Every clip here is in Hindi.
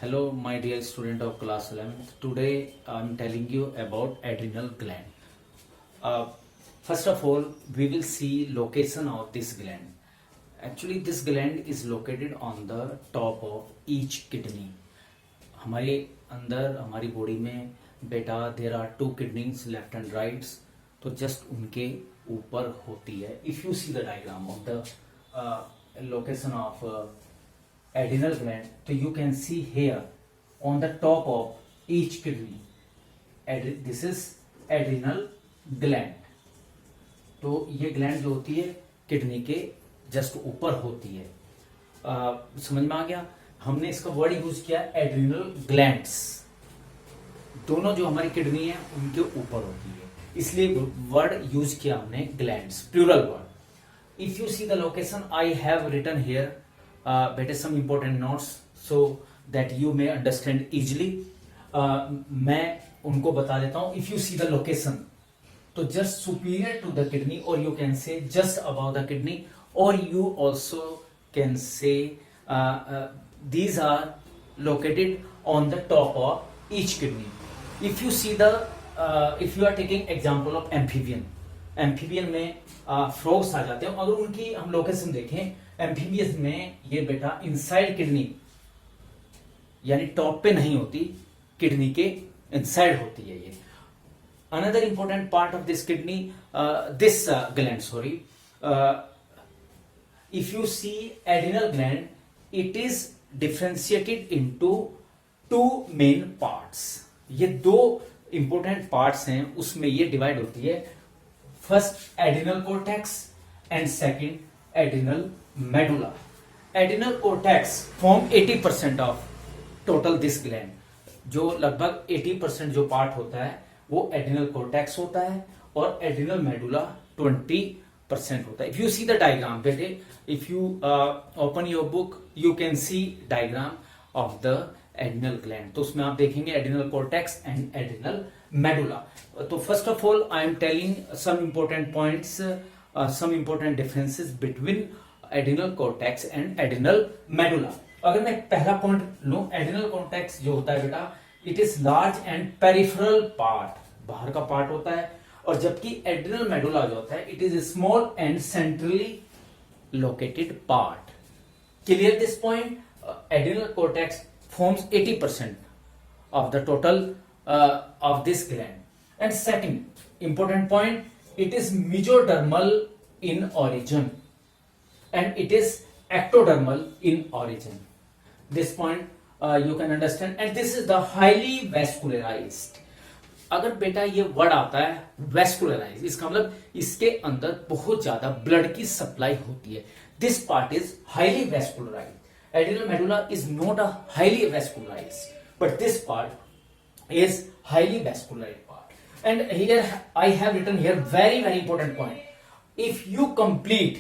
Hello, my dear student of class 11th. Today I am telling you about adrenal gland. Uh, First of all, we will see location of this gland. Actually, this gland is located on the top of each kidney. हमारे अंदर हमारी बॉडी में बेटा there are two kidneys left and rights, तो जस्ट उनके ऊपर होती है. If you see the diagram of the location of adrenal gland, so you can see here on the top of each kidney. This is adrenal gland. तो ये ग्लैंड जो होती है किडनी के जस्ट ऊपर होती है. समझ में आ गया. हमने इसका वर्ड यूज किया एड्रिनल ग्लैंड्स. दोनों जो हमारी किडनी है उनके ऊपर होती है, इसलिए वर्ड यूज किया हमने glands, plural word. If you see the location I have written here बेटे some important notes so that you may understand easily. मैं उनको बता देता हूं. If you see the location, तो just superior to the kidney, और you can say just about the kidney, और you also can say these are located on the top of each kidney. If you see the if you are taking example of amphibian में frogs आ जाते हैं. अगर उनकी हम लोकेशन देखें एम्फीबियस में, ये बेटा इनसाइड किडनी यानी टॉप पे नहीं होती, किडनी के इनसाइड होती है. ये another important part of this kidney, this gland, sorry, if you see adrenal gland, it is differentiated into two main parts. ये दो इंपॉर्टेंट पार्ट्स हैं, उसमें ये डिवाइड होती है. First adrenal cortex and second adrenal medulla. Adrenal cortex form 80% of total this gland. जो लगभग 80% जो पार्ट होता है वो एड्रिनल कोर्टेक्स होता है, और एड्रिनल मेडुला 20% होता है. If you see the diagram बेटे, if you open your book, you can see diagram of the adrenal gland. तो उसमें आप देखेंगे adrenal cortex and adrenal medulla. तो first of all I am telling some important points, some important differences between adrenal cortex and adrenal medulla. अगर मैं पहला पॉइंट लूं, एड्रिनल कोर्टेक्स जो होता है बेटा, it is large and peripheral part, बाहर का पार्ट होता है, और जबकि एड्रिनल मेडुला जो होता है, it is small and centrally located part. Clear this point? Adrenal cortex forms 80% of the total of this gland. And second important point, it is mesodermal in origin and it is ectodermal in origin. This point you can understand. And this is the highly vascularized. अगर बेटा ये वर्ड आता है वेस्कुलराइज, इसका मतलब इसके अंदर बहुत ज्यादा ब्लड की सप्लाई होती है. This part is highly vascularise. Adrenal medulla is not a highly vascularized, but this part is highly vascularized part. And here I have written here very important point. If you complete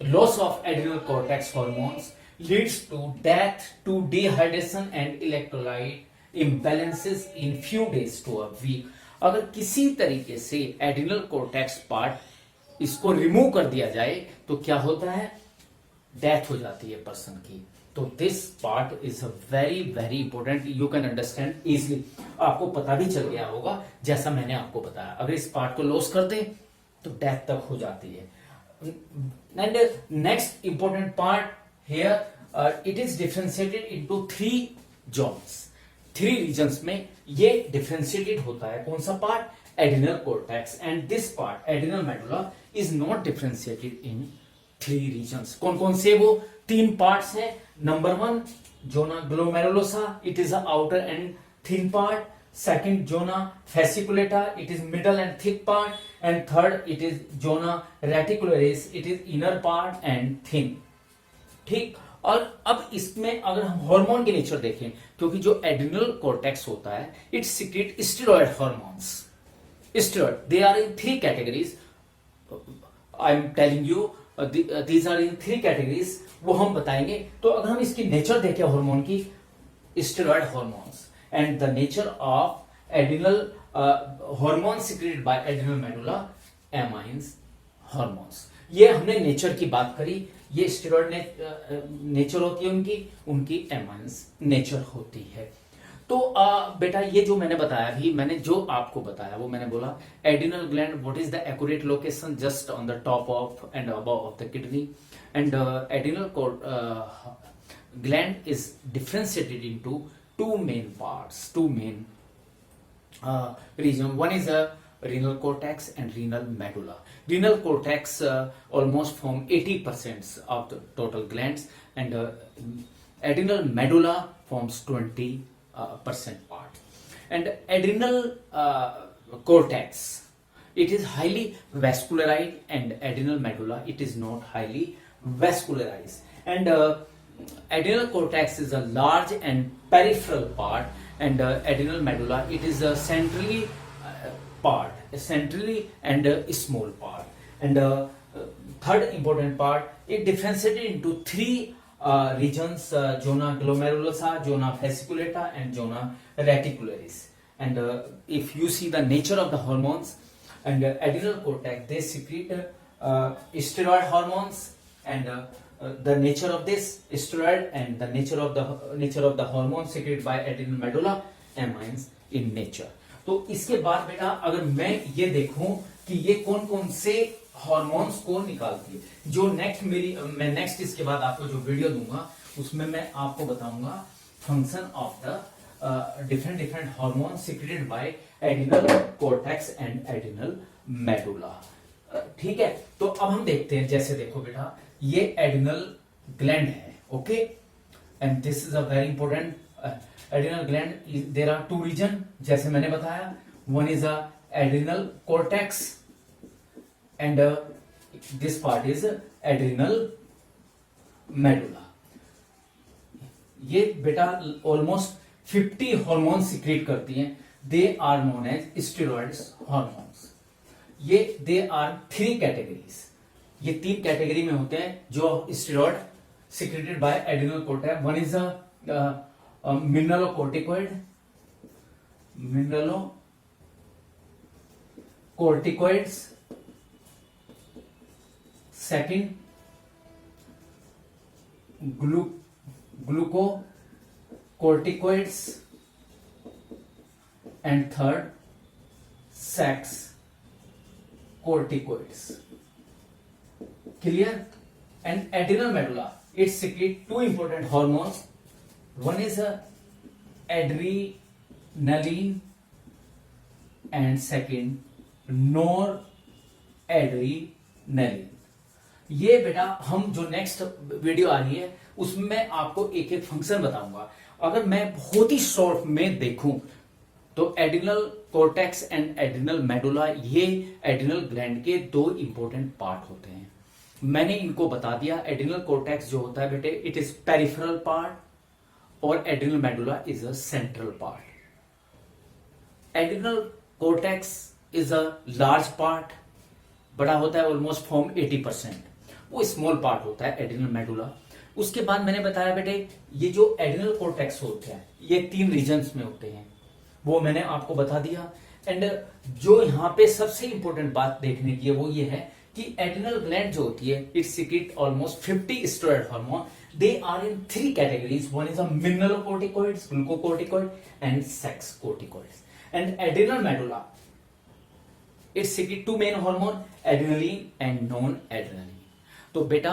loss of adrenal cortex hormones leads to death, to dehydration and electrolyte imbalances in few days to a week. अगर किसी तरीके से एड्रिनल कोर्टेक्स पार्ट इसको रिमूव कर दिया जाए तो क्या होता है? डेथ हो जाती है पर्सन की. तो this part is very important. You can understand easily. आपको पता भी चल गया होगा जैसा मैंने आपको बताया. अगर इस पार्ट को लॉस कर दे तो डेथ तक हो जाती है. And next important part here, it is differentiated into 3 zones. 3 regions में ये डिफरेंशिएटेड होता है. कौन सा part? Adrenal cortex. And this part adrenal medulla is not differentiated in 3 regions. कौन कौन से? वो 3 पार्ट्स हैं. Number 1 zona glomerulosa, it is outer and thin part. Second zona fasciculata, it is middle and thick part. And third it is zona reticularis, it is inner part and thin. ठीक. और अब इसमें अगर हम हार्मोन के नेचर देखें, क्योंकि जो एड्रिनल कोर्टेक्स होता है it secrete steroid hormones. Steroid, they are in 3 categories. I am telling you these are in 3 categories. वो हम बताएंगे. तो अगर हम इसकी नेचर देखें हार्मोन की, steroid hormones, and the nature of adrenal hormone secreted by adrenal medulla, amines hormones. ये हमने नेचर की बात करी, ये स्टेरॉइड नेचर होती है उनकी एमाइंस नेचर होती है। तो बेटा ये जो मैंने बताया अभी, मैंने जो आपको बताया वो मैंने बोला adrenal gland, what is the accurate location, just on the top of and above of the kidney, and adrenal gland is differentiated into two main parts, two main region. One is a renal cortex and renal medulla. Renal cortex almost form 80% of the total glands, and adrenal medulla forms 20% part. And adrenal cortex, it is highly vascularized, and adrenal medulla, it is not highly vascularized. And adrenal cortex is a large and peripheral part, and adrenal medulla, it is a centrally and a small part. And third important part, it differentiated into three regions, zona glomerulosa, zona fasciculata, and zona reticularis. And if you see the nature of the hormones, and adrenal cortex, they secrete steroid hormones, and the nature of this steroid and the nature of the hormone secreted by adrenal medulla amines in nature. तो इसके बाद बेटा अगर मैं ये देखूं कि ये कौन कौन से हार्मोन्स को निकालती है, जो मैं नेक्स्ट इसके बाद आपको जो वीडियो दूंगा उसमें मैं आपको बताऊंगा function of the different hormone secreted by adrenal cortex and adrenal medulla. ठीक है, तो अब हम देखते हैं, जैसे देखो बेटा ये एड्रिनल ग्लैंड है, okay, and this is a very important adrenal gland. There are two region, जैसे मैंने बताया, one is a adrenal cortex and this part is adrenal medulla. ये बेटा ऑलमोस्ट 50 हार्मोन सिक्रेट करती हैं, they are known as steroids hormones. ये दे आर 3 कैटेगरीज, ये 3 कैटेगरी में होते हैं जो steroid secreted by adrenal cortex. One is a mineralocorticoids, second glucocorticoids, and third sex corticoids. Clear? And adrenal medulla, it secretes 2 important hormones. One is adrenaline, and second noradrenaline. ये बेटा हम जो नेक्स्ट वीडियो आ रही है उसमें मैं आपको एक एक फंक्शन बताऊंगा। अगर मैं बहुत ही शॉर्ट में देखूं तो adrenal cortex and adrenal medulla, ये एड्रिनल ग्लैंड के 2 इंपॉर्टेंट पार्ट होते हैं। मैंने इनको बता दिया। एड्रिनल कॉर्टेक्स जो होता है बेटे, इट इज पेरिफेरल पार्ट, और adrenal medulla is a central part. Adrenal cortex is a large part, बड़ा होता है, ऑलमोस्ट फॉर्म 80%। वो स्मॉल पार्ट होता है एड्रिनल मेडुला। उसके बाद मैंने बताया बेटे, ये जो एड्रिनल कॉर्टेक्स होते हैं ये 3 रीजन्स में होते हैं, वो मैंने आपको बता दिया। एंड जो यहां पे सबसे इंपॉर्टेंट बात देखने की है वो ये है कि एड्रिनल ग्लैंड जो होती है, it secrete almost 50 steroid hormone. They are in 3 categories, one is a mineralocorticoids, glucocorticoid, and sex corticoids. And adrenal medulla, it secrete 2 main hormone, adrenaline and non adrenaline. तो बेटा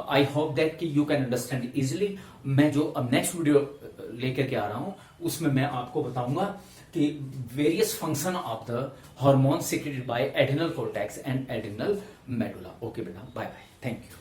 आई होप दैट कि यू कैन अंडरस्टैंड इजिली। मैं जो अब नेक्स्ट वीडियो लेकर के आ रहा हूं उसमें मैं आपको बताऊंगा कि various function of the hormone secreted by adrenal cortex and adrenal medulla. Okay बेटा, बाय बाय, थैंक यू।